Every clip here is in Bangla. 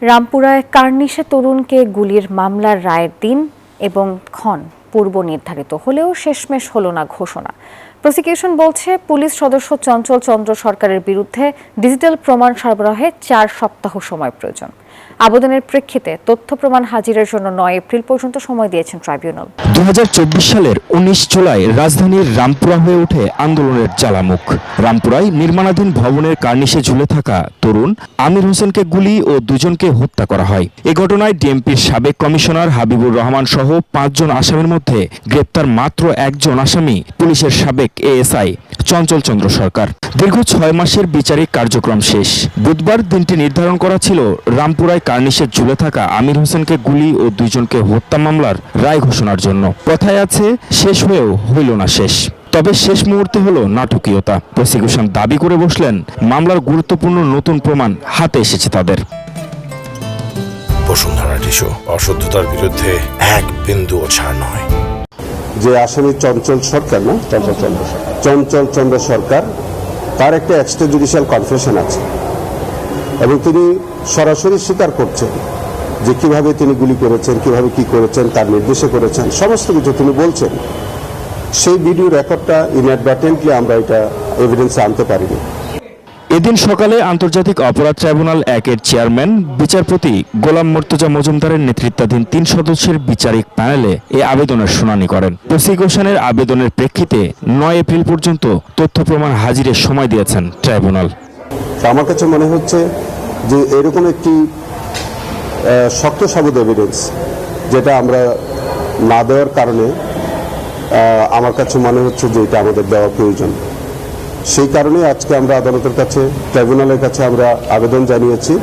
রামপুরায় কার্নিশে তরুণকে গুলির মামলার রায়ের দিন এবং ক্ষণ পূর্ব নির্ধারিত হলেও শেষমেশ হলো না ঘোষণা। প্রসিকিউশন বলছে পুলিশ সদস্য চঞ্চল চন্দ্র সরকারের বিরুদ্ধে ডিজিটাল প্রমাণ সরবরাহে 4 সপ্তাহ সময় প্রয়োজন। আবেদনের প্রেক্ষিতে তথ্য প্রমাণ হাজিরের জন্য 9 এপ্রিল পর্যন্ত সময় দিয়েছেন ট্রাইব্যুনাল। 2024 সালের 19 জুলাই রাজধানীর রামপুরা হয়ে ওঠে আন্দোলনের জ্বালামুখ। রামপুরায় নির্মাণাধীন ভবনের কার্নিশে ঝুলে থাকা তরুণ আমির হোসেনকে গুলি ও দুজনকে হত্যা করা হয়। এ ঘটনায় ডিএমপির সাবেক কমিশনার হাবিবুর রহমান সহ 5 জন আসামির মধ্যে গ্রেপ্তার মাত্র একজন আসামি পুলিশের সাবেক এএসআই চঞ্চল চন্দ্র সরকার। দীর্ঘ 6 মাসের বিচারিক কার্যক্রম শেষ। বুধবার দিনটি নির্ধারণ করা ছিল রামপুরায় কার্নিশে ঝুলে থাকা আমির হোসেনকে গুলি ও দুইজনকে হত্যা মামলার রায় ঘোষণার জন্য। কথায় আছে শেষ হয়েও হইল না শেষ। তবে শেষ মুহূর্তে হলো নাটকীয়তা। প্রসিকিউশন দাবি করে বসলেন মামলার গুরুত্বপূর্ণ নতুন প্রমাণ হাতে এসেছে তাদের। বসুন্ধরা টিস্যু অশুদ্ধতার বিরুদ্ধে এক বিন্দুও ছাড় নয়। যে আসামি চঞ্চল সরকার না চঞ্চল চন্দ্র সরকার, তার একটা এক্সট্রা জুডিশিয়াল কনফেশন আছে এবং তিনি সরাসরি স্বীকার করছেন যে কিভাবে তিনি গুলি করেছেন, কিভাবে কি করেছেন, তার নির্দেশে করেছেন, সমস্ত কিছু তিনি বলছেন। সেই ভিডিও রেকর্ডটা ইনঅ্যাডভার্টেন্টলি আমরা এটা এভিডেন্সে আনতে পারিনি। এদিন সকালে আন্তর্জাতিক অপরাধ ট্রাইব্যুনাল 1-এর চেয়ারম্যান বিচারপতি গোলাম মর্তুজা মজুমদারের নেতৃত্বাধীন 3 সদস্যের বিচারিক প্যানেলে এই আবেদনের শুনানি করেন। প্রসিকিউশনের আবেদনের প্রেক্ষিতে 9 এপ্রিল পর্যন্ত তথ্য প্রমাণ হাজিরের সময় দিয়েছেন ট্রাইব্যুনাল। আমার কাছে মনে হচ্ছে যে এরকম একটি শক্ত সাবুত এভিডেন্স যেটা আমরা না দেওয়ার কারণে আমার কাছে মনে হচ্ছে যে এটা আমাদের দেওয়া প্রয়োজন। সেই কারণে আজকে আমরা আদালতের কাছে, ট্রাইব্যুনালের কাছে আমরা আবেদন জানিয়েছি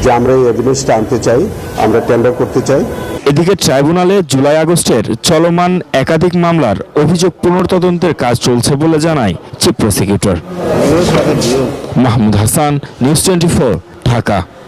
যে আমরা এই এভিডেন্সটা আনতে চাই, আমরা টেন্ডার করতে চাই। এদিকে ট্রাইব্যুনালে জুলাই আগস্টের চলমান একাধিক মামলার অভিযোগ পুনর্তদন্তের কাজ চলছে বলে জানায় chief prosecutor. Mahmud Hasan, news 24, Dhaka.